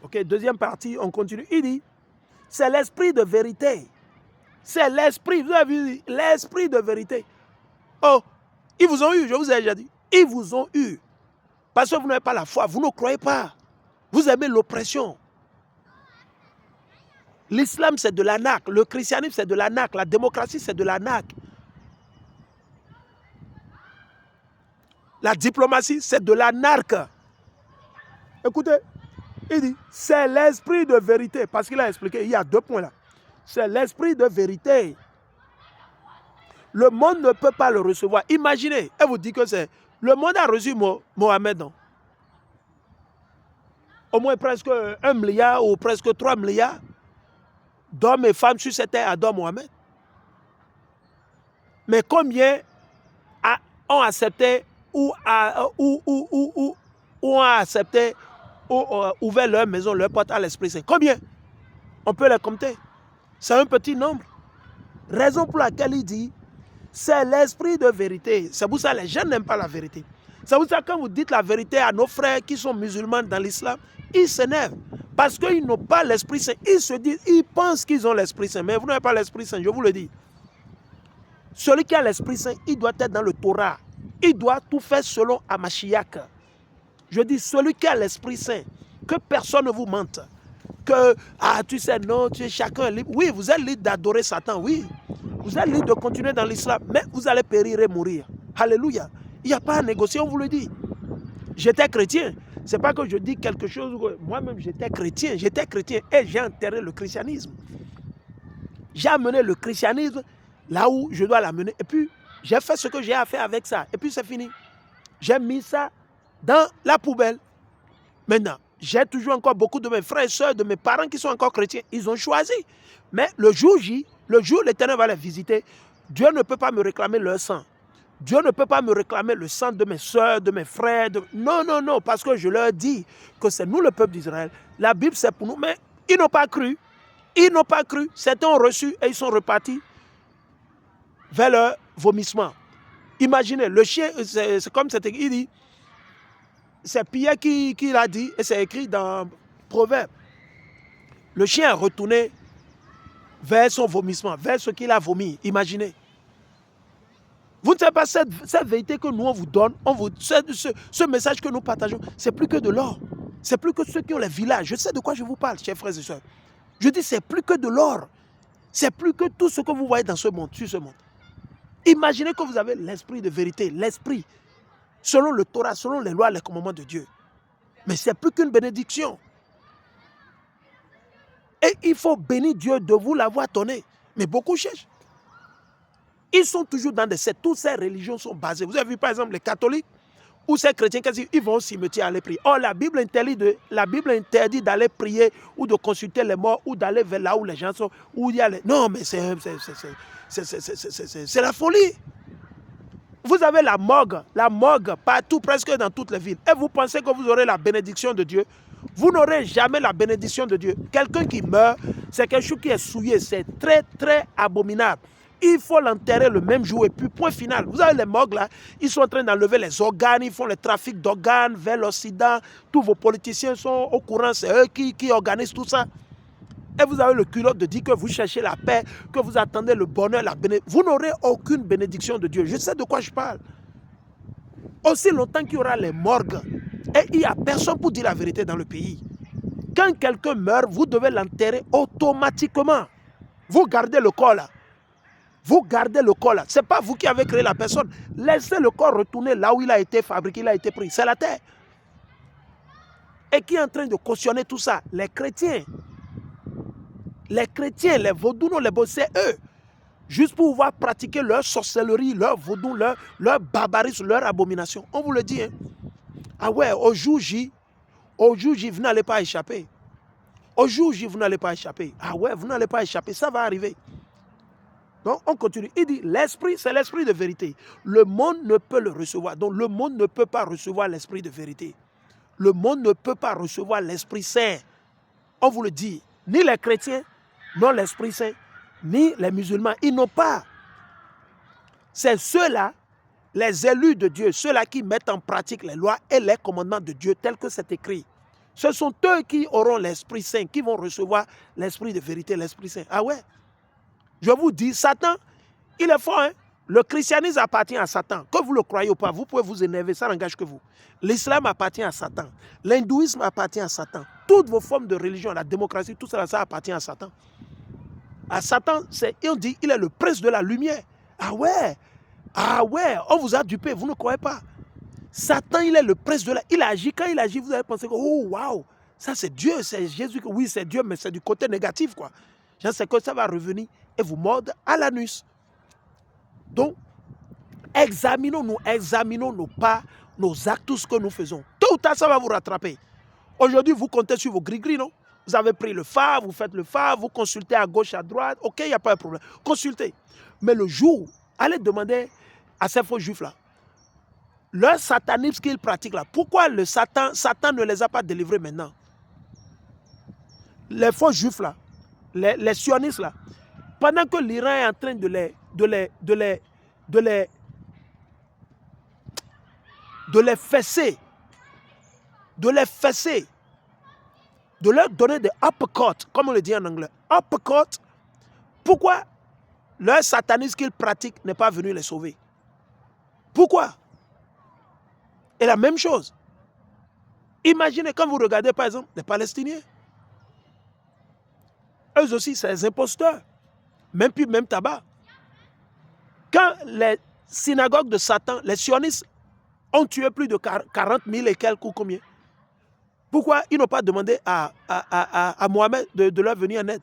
Ok, deuxième partie, on continue. Il dit, c'est l'esprit de vérité. C'est l'esprit, vous avez vu, l'esprit de vérité. Oh, ils vous ont eu, je vous ai déjà dit. Ils vous ont eu. Parce que vous n'avez pas la foi, vous ne croyez pas. Vous aimez l'oppression. L'islam, c'est de l'arnaque. Le christianisme, c'est de l'arnaque. La démocratie, c'est de l'arnaque. La diplomatie, c'est de l'arnaque. Écoutez, il dit, c'est l'esprit de vérité. Parce qu'il a expliqué, il y a 2 points là. C'est l'esprit de vérité. Le monde ne peut pas le recevoir. Imaginez, elle vous dit que c'est... Le monde a reçu Mohamed, non? Au moins presque 1 milliard ou presque 3 milliards d'hommes et femmes sur cette terre adorent Mohamed. Mais combien ont accepté ou ont accepté ou ouvert leur maison, leur porte à l'Esprit Saint? Combien? On peut les compter. C'est un petit nombre. Raison pour laquelle il dit, c'est l'esprit de vérité. C'est pour ça que les gens n'aiment pas la vérité. C'est pour ça que quand vous dites la vérité à nos frères qui sont musulmans dans l'islam, ils s'énervent. Parce qu'ils n'ont pas l'Esprit Saint. Ils se disent, ils pensent qu'ils ont l'Esprit Saint. Mais vous n'avez pas l'Esprit Saint, je vous le dis. Celui qui a l'Esprit Saint, il doit être dans le Torah. Il doit tout faire selon Hamashiach. Je dis, celui qui a l'Esprit Saint, que personne ne vous mente. Que, tu sais, non, chacun est libre. Oui, vous êtes libre d'adorer Satan, oui. Vous êtes libre de continuer dans l'islam, mais vous allez périr et mourir. Alléluia. Il n'y a pas à négocier, on vous le dit. J'étais chrétien. Ce n'est pas que je dis quelque chose. Moi-même, j'étais chrétien et j'ai enterré le christianisme. J'ai amené le christianisme là où je dois l'amener. Et puis, j'ai fait ce que j'ai à faire avec ça. Et puis, c'est fini. J'ai mis ça dans la poubelle. Maintenant, j'ai toujours encore beaucoup de mes frères et sœurs, de mes parents qui sont encore chrétiens. Ils ont choisi. Mais le jour J, le jour où l'Éternel va les visiter, Dieu ne peut pas me réclamer leur sang. Dieu ne peut pas me réclamer le sang de mes sœurs, de mes frères. Non, non, non, parce que je leur dis que c'est nous le peuple d'Israël. La Bible, c'est pour nous. Mais ils n'ont pas cru. Ils n'ont pas cru. Certains ont reçu et ils sont repartis vers leur vomissement. Imaginez, le chien, c'est comme c'était, il dit, c'est Pierre qui l'a dit, et c'est écrit dans Proverbe. Le chien est retourné vers son vomissement, vers ce qu'il a vomi. Imaginez. Vous ne savez pas cette vérité que nous on vous donne, ce message que nous partageons, c'est plus que de l'or. C'est plus que ceux qui ont les villages. Je sais de quoi je vous parle, chers frères et sœurs. Je dis, c'est plus que de l'or. C'est plus que tout ce que vous voyez dans ce monde, sur ce monde. Imaginez que vous avez l'esprit de vérité, l'esprit, selon le Torah, selon les lois, les commandements de Dieu. Mais c'est plus qu'une bénédiction. Et il faut bénir Dieu de vous l'avoir donné. Mais beaucoup cherchent. Ils sont toujours dans des sectes. Toutes ces religions sont basées. Vous avez vu par exemple les catholiques ou ces chrétiens qui ils vont au cimetière aller prier. Oh, la Bible interdit d'aller prier ou de consulter les morts ou d'aller vers là où les gens sont. Où il y a les... Non, mais c'est la folie. Vous avez la morgue partout, presque dans toutes les villes. Et vous pensez que vous aurez la bénédiction de Dieu? Vous n'aurez jamais la bénédiction de Dieu. Quelqu'un qui meurt, c'est quelque chose qui est souillé. C'est très, très abominable. Il faut l'enterrer le même jour et puis point final. Vous avez les morgues là, ils sont en train d'enlever les organes, ils font le trafic d'organes vers l'Occident. Tous vos politiciens sont au courant, c'est eux qui organisent tout ça. Et vous avez le culotte de dire que vous cherchez la paix, que vous attendez le bonheur, la bénédiction. Vous n'aurez aucune bénédiction de Dieu. Je sais de quoi je parle. Aussi longtemps qu'il y aura les morgues, et il n'y a personne pour dire la vérité dans le pays. Quand quelqu'un meurt, vous devez l'enterrer automatiquement. Vous gardez le corps là. Vous gardez le corps là. Ce n'est pas vous qui avez créé la personne. Laissez le corps retourner là où il a été fabriqué, il a été pris. C'est la terre. Et qui est en train de cautionner tout ça? Les chrétiens. Les chrétiens, les vaudous, non, les beaux, c'est eux. Juste pour pouvoir pratiquer leur sorcellerie, leur vaudou, leur barbarisme, leur abomination. On vous le dit. Hein? Ah ouais, au jour J, vous n'allez pas échapper. Au jour J, vous n'allez pas échapper. Ah ouais, vous n'allez pas échapper, ça va arriver. Donc, on continue. Il dit, l'esprit, c'est l'esprit de vérité. Le monde ne peut le recevoir. Donc, le monde ne peut pas recevoir l'esprit de vérité. Le monde ne peut pas recevoir l'Esprit Saint. On vous le dit. Ni les chrétiens, non l'Esprit Saint, ni les musulmans. Ils n'ont pas. C'est ceux-là, les élus de Dieu, ceux-là qui mettent en pratique les lois et les commandements de Dieu tels que c'est écrit. Ce sont eux qui auront l'Esprit Saint, qui vont recevoir l'Esprit de vérité, l'Esprit Saint. Ah ouais. Je vous dis, Satan, il est fort. Hein? Le christianisme appartient à Satan. Que vous le croyez ou pas, vous pouvez vous énerver, ça n'engage que vous. L'islam appartient à Satan. L'hindouisme appartient à Satan. Toutes vos formes de religion, la démocratie, tout cela, ça appartient à Satan. À Satan, on dit il est le prince de la lumière. Ah ouais, on vous a dupé, vous ne croyez pas. Satan, il est le prince de la... Il agit, quand il agit, vous allez penser que, oh, waouh, ça c'est Dieu, c'est Jésus. Oui, c'est Dieu, mais c'est du côté négatif, quoi. Je sais que ça va revenir et vous mordre à l'anus. Donc, examinons-nous pas, nos actes, tout ce que nous faisons. Tôt ou tard, ça va vous rattraper. Aujourd'hui, vous comptez sur vos gris-gris, non? Vous avez pris le phare, vous faites le phare, vous consultez à gauche, à droite. Ok, il n'y a pas de problème. Consultez. Mais le jour, allez demander à ces faux juifs-là, leur satanisme qu'ils pratiquent là, pourquoi le Satan ne les a pas délivrés maintenant? Les faux juifs là, les sionistes là, pendant que l'Iran est en train de les fesser, de leur donner des uppercuts, comme on le dit en anglais, uppercut, pourquoi leur satanisme qu'ils pratiquent n'est pas venu les sauver? Pourquoi? Et la même chose. Imaginez quand vous regardez par exemple les Palestiniens. Eux aussi, c'est des imposteurs. Même tabac. Quand les synagogues de Satan, les sionistes, ont tué plus de 40 000 et quelques ou combien? Pourquoi ils n'ont pas demandé à Mohamed de leur venir en aide?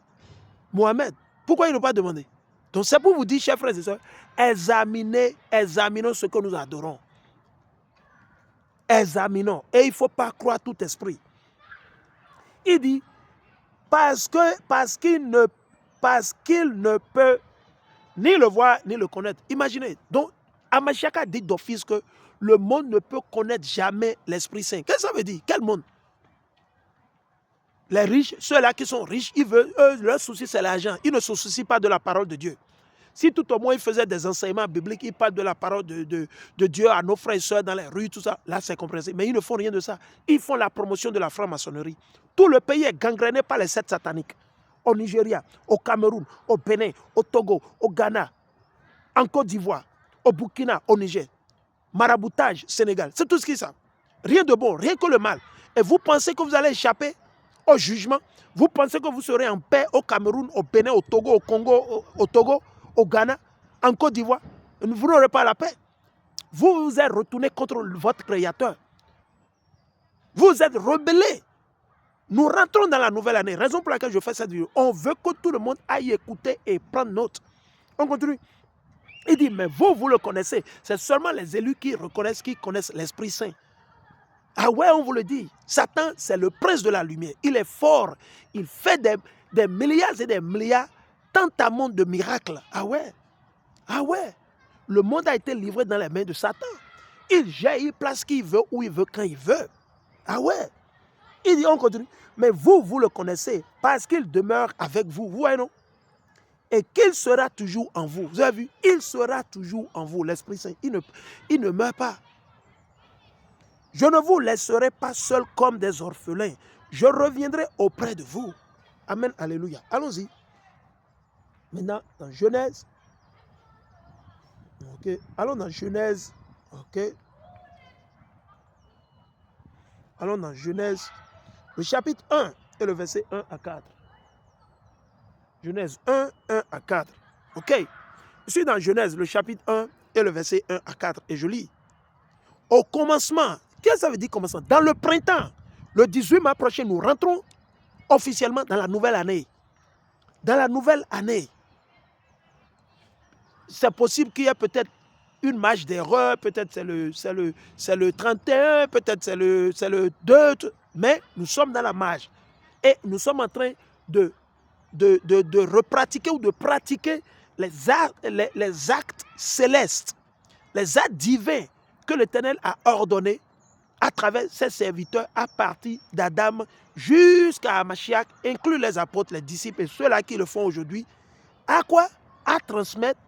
Mohamed, pourquoi ils n'ont pas demandé? Donc c'est pour vous dire, chers frères et sœurs, examinons ce que nous adorons. Examinons. Et il ne faut pas croire tout esprit. Il dit, parce qu'il ne peut ni le voir, ni le connaître. Imaginez. Donc, Amashaka dit d'office que le monde ne peut connaître jamais l'Esprit Saint. Qu'est-ce que ça veut dire? Quel monde? Les riches, ceux-là qui sont riches, leur souci c'est l'argent. Ils ne se soucient pas de la parole de Dieu. Si tout au moins ils faisaient des enseignements bibliques, ils parlent de la parole de Dieu à nos frères et sœurs dans les rues, tout ça, là c'est compréhensible. Mais ils ne font rien de ça. Ils font la promotion de la franc-maçonnerie. Tout le pays est gangréné par les sectes sataniques. Au Nigeria, au Cameroun, au Bénin, au Togo, au Ghana, en Côte d'Ivoire, au Burkina, au Niger. Maraboutage, Sénégal, c'est tout ce qu'ils savent. Rien de bon, rien que le mal. Et vous pensez que vous allez échapper au jugement? Vous pensez que vous serez en paix au Cameroun, au Bénin, au Togo, au Congo, au Togo, au Ghana, en Côte d'Ivoire? Vous n'aurez pas la paix. Vous vous êtes retourné contre votre Créateur. Vous êtes rebellés. Nous rentrons dans la nouvelle année. Raison pour laquelle je fais cette vidéo. On veut que tout le monde aille écouter et prendre note. On continue. Il dit, mais vous le connaissez. C'est seulement les élus qui reconnaissent, qui connaissent l'Esprit Saint. Ah ouais, on vous le dit. Satan, c'est le prince de la lumière. Il est fort. Il fait des milliards et des milliards, tant à monde de miracles. Ah ouais. Ah ouais. Le monde a été livré dans les mains de Satan. Il gère, il place qui il veut, où il veut, quand il veut. Ah ouais. Il dit, on continue. Mais vous le connaissez parce qu'il demeure avec vous. Vous voyez, non? Et qu'il sera toujours en vous. Vous avez vu? Il sera toujours en vous, l'Esprit Saint. Il ne meurt pas. Je ne vous laisserai pas seul comme des orphelins. Je reviendrai auprès de vous. Amen, alléluia. Allons-y. Maintenant, dans Genèse. Ok. Allons dans Genèse. Ok. Allons dans Genèse. Le chapitre 1 et le verset 1 à 4. Genèse 1, 1 à 4. Ok. Je suis dans Genèse, le chapitre 1 et le verset 1 à 4. Et je lis. Au commencement. Qu'est-ce que ça veut dire commencement? Dans le printemps, le 18 mars prochain, nous rentrons officiellement dans la nouvelle année. Dans la nouvelle année. C'est possible qu'il y ait peut-être une marge d'erreur, peut-être c'est le 31, peut-être c'est le 2, mais nous sommes dans la marge. Et nous sommes en train de repratiquer ou de pratiquer les actes célestes, les actes divins que l'Éternel a ordonnés à travers ses serviteurs à partir d'Adam jusqu'à Mashiach, inclus les apôtres, les disciples et ceux-là qui le font aujourd'hui. À quoi? À transmettre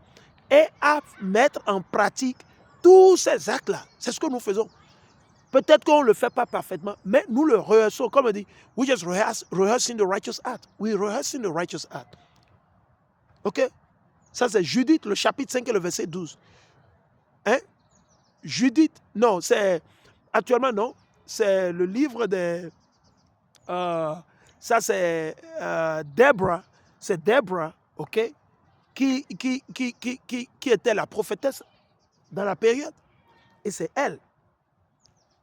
et à mettre en pratique tous ces actes-là. C'est ce que nous faisons. Peut-être qu'on ne le fait pas parfaitement, mais nous le rehearsons. Comme on dit, we just rehearsing the righteous act. We rehearsing the righteous act. Ok? Ça, c'est Judith, le chapitre 5 et le verset 12. Hein? Judith, non, c'est... Actuellement, non. C'est le livre de... ça, c'est Deborah. C'est Deborah, ok? Qui était la prophétesse dans la période. Et c'est elle.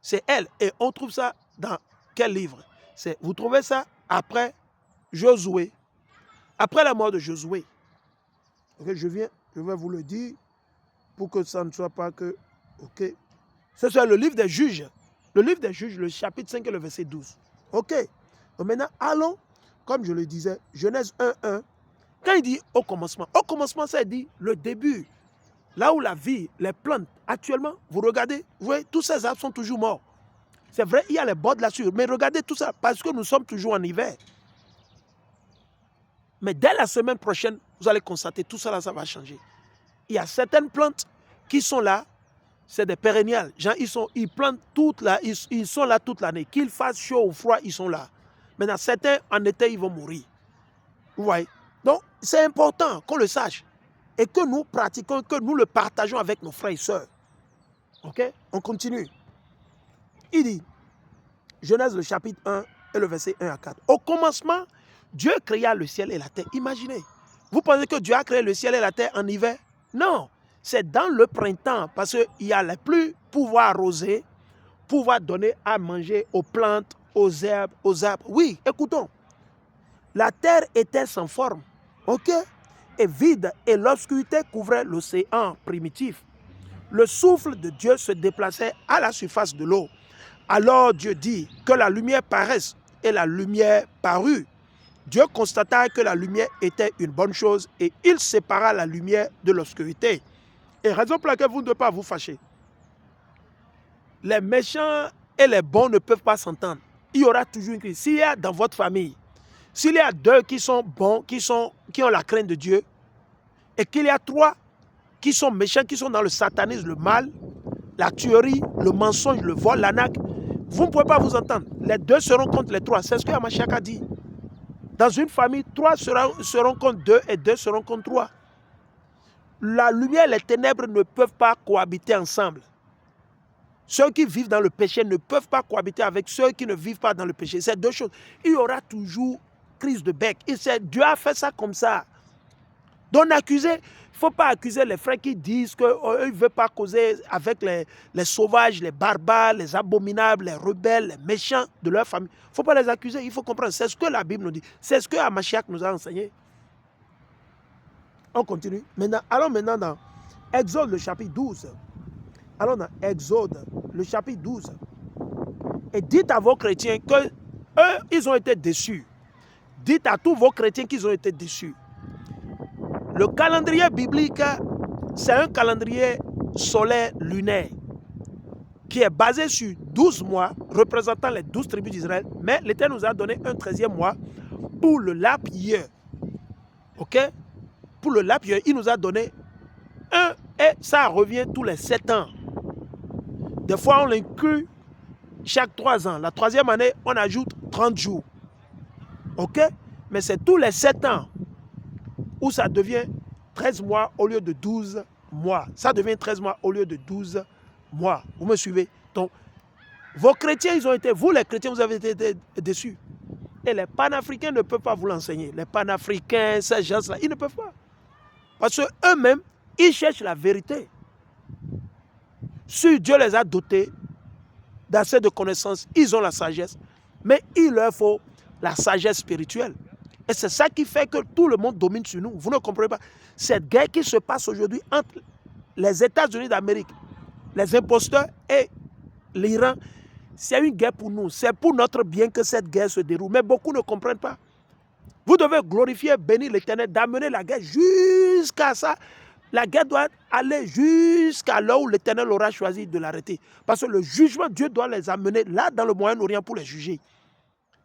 C'est elle. Et on trouve ça dans quel livre? Vous trouvez ça après Josué. Après la mort de Josué. Okay, je vais vous le dire pour que ça ne soit pas que... Ok. C'est le livre des juges. Le livre des juges, le chapitre 5 et le verset 12. Ok. Donc maintenant, allons, comme je le disais, Genèse 1:1. Quand il dit au commencement, ça dit le début. Là où la vie, les plantes, actuellement, vous regardez, vous voyez, tous ces arbres sont toujours morts. C'est vrai, il y a les bords de la sûre, mais regardez tout ça, parce que nous sommes toujours en hiver. Mais dès la semaine prochaine, vous allez constater, tout ça là, ça va changer. Il y a certaines plantes qui sont là, c'est des pérennials. Genre, ils plantent ils sont là toute l'année. Qu'il fasse chaud ou froid, ils sont là. Maintenant, certains, en été, ils vont mourir. Vous voyez? Donc, c'est important qu'on le sache. Et que nous pratiquons, que nous le partageons avec nos frères et sœurs. Ok? On continue. Il dit, Genèse le chapitre 1 et le verset 1 à 4. Au commencement, Dieu créa le ciel et la terre. Imaginez. Vous pensez que Dieu a créé le ciel et la terre en hiver? Non. C'est dans le printemps, parce qu'il y a les pluies, pouvoir arroser, pouvoir donner à manger aux plantes, aux herbes, aux arbres. Oui, écoutons. La terre était sans forme, ok, et vide, et l'obscurité couvrait l'océan primitif. Le souffle de Dieu se déplaçait à la surface de l'eau. Alors Dieu dit que la lumière paraisse, et la lumière parut. Dieu constata que la lumière était une bonne chose, et il sépara la lumière de l'obscurité. Et raison pour laquelle vous ne devez pas vous fâcher. Les méchants et les bons ne peuvent pas s'entendre. Il y aura toujours une crise. S'il y a dans votre famille, s'il y a deux qui sont bons, qui ont la crainte de Dieu, et qu'il y a trois qui sont méchants, qui sont dans le satanisme, le mal, la tuerie, le mensonge, le vol, l'arnaque, vous ne pouvez pas vous entendre. Les deux seront contre les trois. C'est ce que Amashak a dit. Dans une famille, trois seront contre deux et deux seront contre trois. La lumière et les ténèbres ne peuvent pas cohabiter ensemble. Ceux qui vivent dans le péché ne peuvent pas cohabiter avec ceux qui ne vivent pas dans le péché. C'est deux choses. Il y aura toujours crise de bec. Dieu a fait ça comme ça. Donc il ne faut pas accuser les frères qui disent qu'ils ne veulent pas causer avec les sauvages, les barbares, les abominables, les rebelles, les méchants de leur famille. Il ne faut pas les accuser, il faut comprendre. C'est ce que la Bible nous dit. C'est ce que Hamashiach nous a enseigné. On continue. Allons maintenant dans Exode le chapitre 12. Allons dans Exode le chapitre 12. Et dites à vos chrétiens qu'eux, ils ont été déçus. Dites à tous vos chrétiens qu'ils ont été déçus. Le calendrier biblique, c'est un calendrier solaire lunaire qui est basé sur 12 mois représentant les 12 tribus d'Israël. Mais l'Éternel nous a donné un 13e mois pour le lapierre. Ok? Pour le lapierre, il nous a donné un et ça revient tous les 7 ans. Des fois, on l'inclut chaque 3 ans. La 3e année, on ajoute 30 jours. Ok? Mais c'est tous les 7 ans où ça devient 13 mois au lieu de 12 mois. Ça devient 13 mois au lieu de 12 mois. Vous me suivez? Donc, vos chrétiens, vous les chrétiens, vous avez été déçus. Et les panafricains ne peuvent pas vous l'enseigner. Les panafricains, ces gens-là, ils ne peuvent pas. Parce qu'eux-mêmes, ils cherchent la vérité. Si Dieu les a dotés d'assez de connaissances, ils ont la sagesse. Mais il leur faut la sagesse spirituelle. Et c'est ça qui fait que tout le monde domine sur nous. Vous ne comprenez pas. Cette guerre qui se passe aujourd'hui entre les États-Unis d'Amérique, les imposteurs et l'Iran, c'est une guerre pour nous. C'est pour notre bien que cette guerre se déroule. Mais beaucoup ne comprennent pas. Vous devez glorifier, bénir l'Éternel, d'amener la guerre jusqu'à ça. La guerre doit aller jusqu'à là où l'Éternel aura choisi de l'arrêter. Parce que le jugement, Dieu doit les amener là dans le Moyen-Orient pour les juger.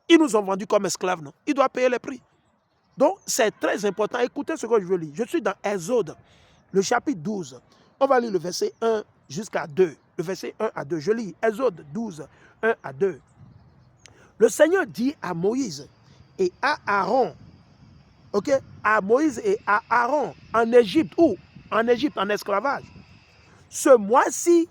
Ils nous ont vendus comme esclaves, non? Ils doivent payer les prix. Donc, c'est très important. Écoutez ce que je suis dans Exode, le chapitre 12. On va lire le verset 1 jusqu'à 2. le verset 1 à 2. Je lis Exode 12, 1 à 2. Le Seigneur dit à Moïse et à Aaron, ok, à Moïse et à Aaron en Égypte, ou en Égypte en esclavage, ce mois-ci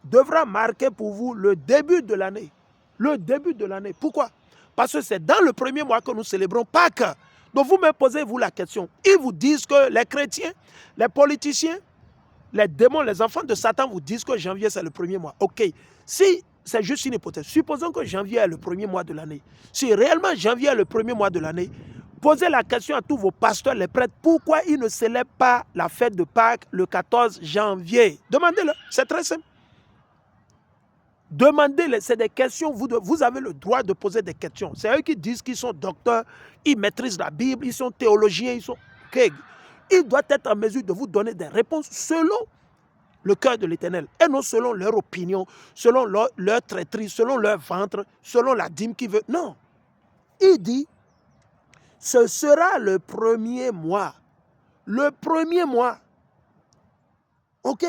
devra marquer pour vous le début de l'année. Le début de l'année. Pourquoi? Parce que c'est dans le premier mois que nous célébrons Pâques. Donc vous-même posez-vous la question. Ils vous disent que les chrétiens, les politiciens, les démons, les enfants de Satan vous disent que janvier c'est le premier mois. Ok, si c'est juste une hypothèse, supposons que janvier est le premier mois de l'année. Si réellement janvier est le premier mois de l'année, posez la question à tous vos pasteurs, les prêtres, pourquoi ils ne célèbrent pas la fête de Pâques le 14 janvier? Demandez-le, c'est très simple. Demandez-les, c'est des questions, vous avez le droit de poser des questions. C'est eux qui disent qu'ils sont docteurs, ils maîtrisent la Bible, ils sont théologiens, ils sont... Okay. Ils doivent être en mesure de vous donner des réponses selon le cœur de l'Éternel et non selon leur opinion, selon leur traîtrise, selon leur ventre, selon la dîme qu'ils veulent. Non. Il dit, ce sera le premier mois. Le premier mois. Ok?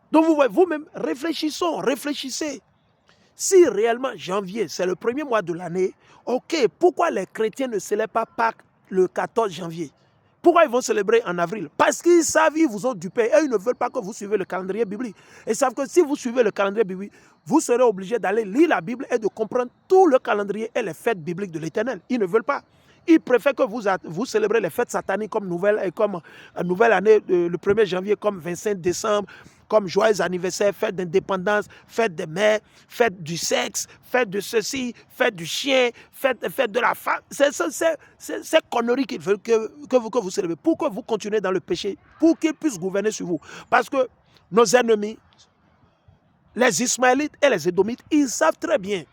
Donc vous voyez, vous-même, réfléchissez. Si réellement janvier, c'est le premier mois de l'année, ok, pourquoi les chrétiens ne célèbrent pas Pâques le 14 janvier? Pourquoi ils vont célébrer en avril? Parce qu'ils savent, ils vous ont dupé et ils ne veulent pas que vous suivez le calendrier biblique. Ils savent que si vous suivez le calendrier biblique, vous serez obligé d'aller lire la Bible et de comprendre tout le calendrier et les fêtes bibliques de l'Éternel. Ils ne veulent pas. Ils préfèrent que vous célébrez les fêtes sataniques comme nouvelle année, le 1er janvier, comme 25 décembre, comme joyeux anniversaire, fête d'indépendance, fête des mères, fête du sexe, fête de ceci, fête du chien, fête de la femme. C'est ces conneries qu'ils veulent que vous célébrez. Pour que vous continuez dans le péché, pour qu'ils puissent gouverner sur vous. Parce que nos ennemis, les Ismaélites et les Édomites, ils savent très bien.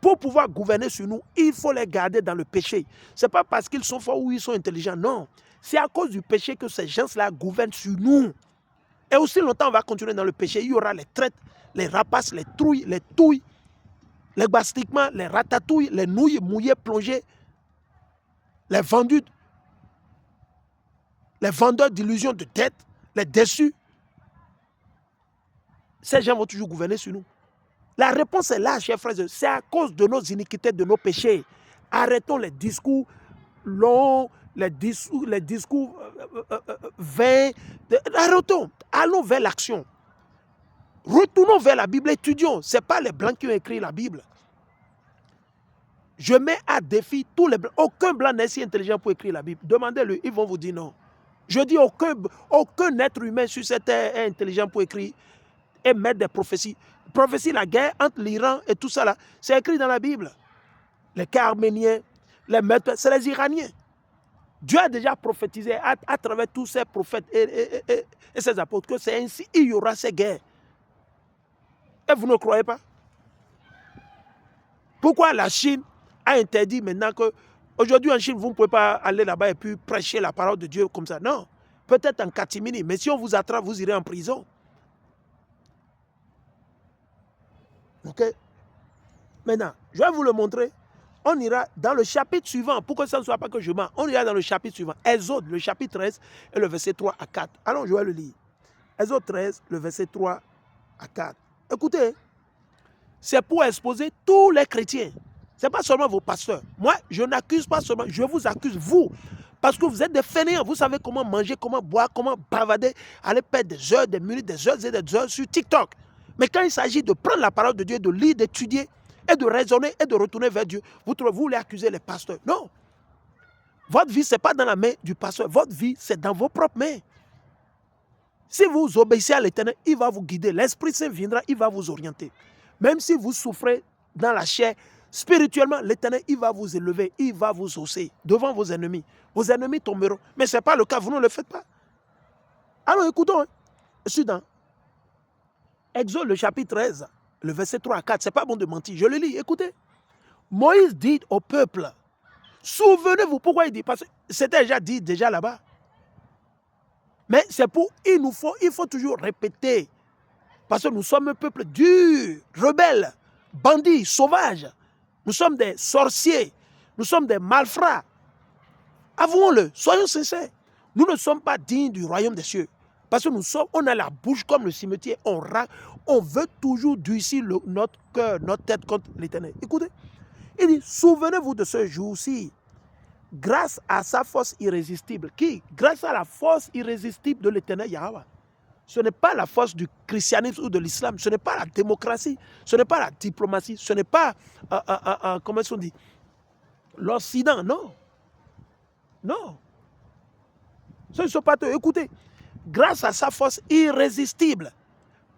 Pour pouvoir gouverner sur nous, il faut les garder dans le péché. Ce n'est pas parce qu'ils sont forts ou ils sont intelligents, non. C'est à cause du péché que ces gens-là gouvernent sur nous. Et aussi longtemps on va continuer dans le péché, il y aura les traites, les rapaces, les trouilles, les touilles, les bastiquements, les ratatouilles, les nouilles mouillées, plongées, les vendus, les vendeurs d'illusions de dette, les déçus. Ces gens vont toujours gouverner sur nous. La réponse est là, chers frères. C'est à cause de nos iniquités, de nos péchés. Arrêtons les discours longs, les discours vains. Arrêtons. Allons vers l'action. Retournons vers la Bible, étudions. Ce n'est pas les Blancs qui ont écrit la Bible. Je mets à défi tous les Blancs. Aucun Blanc n'est si intelligent pour écrire la Bible. Demandez-le, ils vont vous dire non. Je dis aucun être humain sur cette terre est intelligent pour écrire et mettre des prophéties. Prophétie, la guerre entre l'Iran et tout ça là, c'est écrit dans la Bible. Les cas arméniens, les maîtres, c'est les Iraniens. Dieu a déjà prophétisé à travers tous ces prophètes et ces apôtres que c'est ainsi il y aura ces guerres. Et vous ne croyez pas? Pourquoi la Chine a interdit maintenant que aujourd'hui en Chine, vous ne pouvez pas aller là-bas et puis prêcher la parole de Dieu comme ça? Non. Peut-être en catimini, mais si on vous attrape, vous irez en prison. Ok? Maintenant, je vais vous le montrer. On ira dans le chapitre suivant, pour que ça ne soit pas que je mens. On ira dans le chapitre suivant. Exode, le chapitre 13 et le verset 3 à 4. Allons, je vais le lire. Exode 13, le verset 3 à 4. Écoutez, c'est pour exposer tous les chrétiens. Ce n'est pas seulement vos pasteurs. Moi, je n'accuse pas seulement, je vous accuse, vous. Parce que vous êtes des fainéants. Vous savez comment manger, comment boire, comment bavader, aller perdre des heures, des minutes, des heures et des heures sur TikTok. Mais quand il s'agit de prendre la parole de Dieu, de lire, d'étudier, et de raisonner, et de retourner vers Dieu, vous voulez accuser les pasteurs. Non. Votre vie, ce n'est pas dans la main du pasteur. Votre vie, c'est dans vos propres mains. Si vous obéissez à l'Éternel, il va vous guider. L'Esprit Saint viendra, il va vous orienter. Même si vous souffrez dans la chair, spirituellement, l'Éternel, il va vous élever, il va vous hausser devant vos ennemis. Vos ennemis tomberont. Mais ce n'est pas le cas, vous ne le faites pas. Alors écoutons, je suis dans Exode, le chapitre 13, le verset 3 à 4. Ce n'est pas bon de mentir. Je le lis, écoutez. Moïse dit au peuple, souvenez-vous, pourquoi il dit? Parce que c'était déjà dit déjà là-bas. Mais c'est pour, il faut toujours répéter. Parce que nous sommes un peuple dur, rebelle, bandit, sauvage. Nous sommes des sorciers. Nous sommes des malfrats. Avouons-le, soyons sincères. Nous ne sommes pas dignes du royaume des cieux. Parce que nous sommes, on a la bouche comme le cimetière, on veut toujours durcir notre cœur, notre tête contre l'Éternel. Écoutez, il dit, souvenez-vous de ce jour-ci, grâce à sa force irrésistible. Qui? Grâce à la force irrésistible de l'Éternel Yahweh. Ce n'est pas la force du christianisme ou de l'islam, ce n'est pas la démocratie, ce n'est pas la diplomatie, ce n'est pas, comment on dit, l'Occident, non. Non. Ce ne sont pas eux. Écoutez, grâce à sa force irrésistible,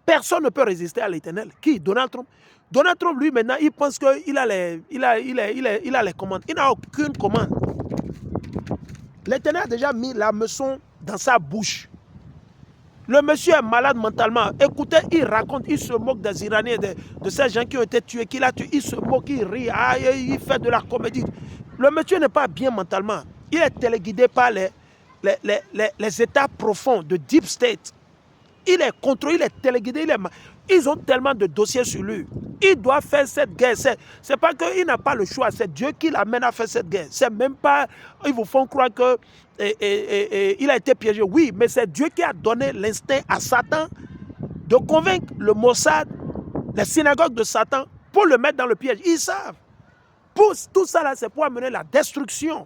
personne ne peut résister à l'Éternel. Qui? Donald Trump. Donald Trump, lui, maintenant, il pense qu'il a les commandes. Il n'a aucune commande. L'Éternel a déjà mis la meçon dans sa bouche. Le monsieur est malade mentalement. Écoutez, il raconte, il se moque des Iraniens, de ces gens qui ont été tués, qu'il a tué. Il se moque, il rit, il fait de la comédie. Le monsieur n'est pas bien mentalement. Il est téléguidé par les états profonds de Deep State. Il est contrôlé, il est téléguidé. Ils ont tellement de dossiers sur lui. Il doit faire cette guerre. C'est pas qu'il n'a pas le choix. C'est Dieu qui l'amène à faire cette guerre. C'est même pas... Ils vous font croire que il a été piégé. Oui, mais c'est Dieu qui a donné l'instinct à Satan de convaincre le Mossad, les synagogues de Satan, pour le mettre dans le piège. Ils savent. Tout ça là, c'est pour amener la destruction.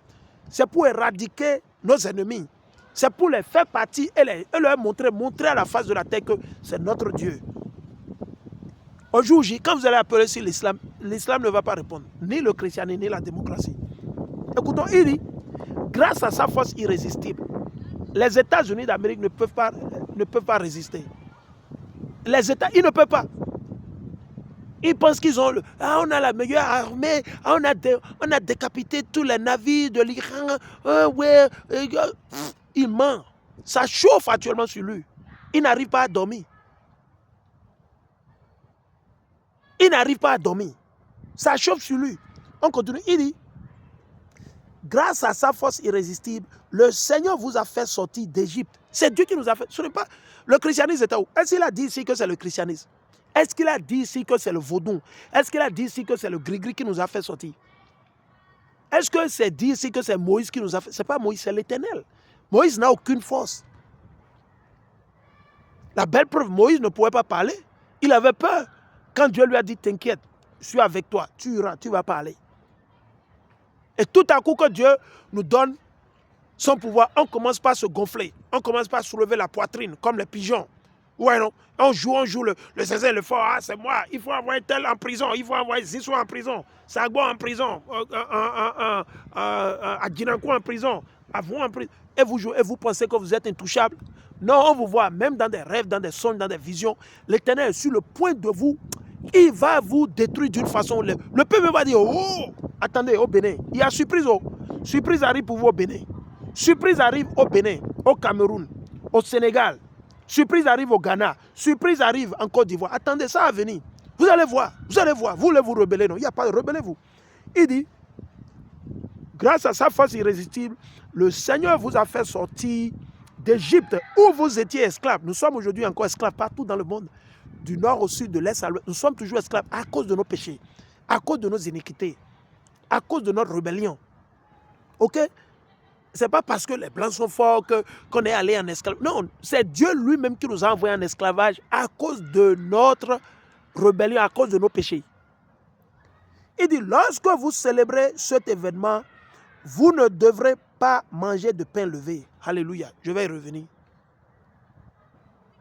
C'est pour éradiquer nos ennemis. C'est pour les faire partie et leur montrer à la face de la terre que c'est notre Dieu. Au jour J, quand vous allez appeler sur l'islam, l'islam ne va pas répondre. Ni le christianisme, ni la démocratie. Écoutons, il dit, grâce à sa force irrésistible, les États-Unis d'Amérique ne peuvent pas résister. Les États, ils ne peuvent pas. Ils pensent qu'ils ont... on a la meilleure armée, on a décapité tous les navires de l'Iran. Il ment. Ça chauffe actuellement sur lui. Il n'arrive pas à dormir. Il n'arrive pas à dormir. Ça chauffe sur lui. On continue. Il dit, grâce à sa force irrésistible, le Seigneur vous a fait sortir d'Égypte. C'est Dieu qui nous a fait. Ce n'est pas... Le christianisme était où? Est-ce qu'il a dit ici que c'est le christianisme? Est-ce qu'il a dit ici que c'est le vaudou? Est-ce qu'il a dit ici que c'est le gris-gris qui nous a fait sortir? Est-ce que c'est dit ici que c'est Moïse qui nous a fait? Ce n'est pas Moïse, c'est l'Éternel. Moïse n'a aucune force. La belle preuve, Moïse ne pouvait pas parler. Il avait peur. Quand Dieu lui a dit, t'inquiète, je suis avec toi, tu iras, tu vas parler. Et tout à coup que Dieu nous donne son pouvoir, on commence par se gonfler. On commence par soulever la poitrine, comme les pigeons. Ouais, non. On joue le César, le fort. Ah, c'est moi. Il faut envoyer tel en prison. Il faut envoyer Zissou en prison. Sagbo en prison. Adjinankou en prison. Avou en prison. Et vous jouez, et vous pensez que vous êtes intouchable. Non, on vous voit, même dans des rêves, dans des songes, dans des visions. L'Éternel est sur le point de vous. Il va vous détruire d'une façon. Le peuple va dire, oh, attendez, au Bénin. Il y a surprise. Surprise arrive pour vous au Bénin. Surprise arrive au Bénin, au Cameroun, au Sénégal. Surprise arrive au Ghana. Surprise arrive en Côte d'Ivoire. Attendez, ça va venir. Vous allez voir. Vous allez voir. Vous voulez vous rebeller, non? Il n'y a pas de rebellez-vous. Il dit, grâce à sa force irrésistible, le Seigneur vous a fait sortir d'Égypte où vous étiez esclaves. Nous sommes aujourd'hui encore esclaves partout dans le monde. Du nord au sud, de l'est à l'ouest. Nous sommes toujours esclaves à cause de nos péchés, à cause de nos iniquités, à cause de notre rébellion. Ok? Ce n'est pas parce que les Blancs sont forts qu'on est allé en esclavage. Non, c'est Dieu lui-même qui nous a envoyés en esclavage à cause de notre rébellion, à cause de nos péchés. Il dit, lorsque vous célébrez cet événement, vous ne devrez pas manger de pain levé. Alléluia. Je vais y revenir.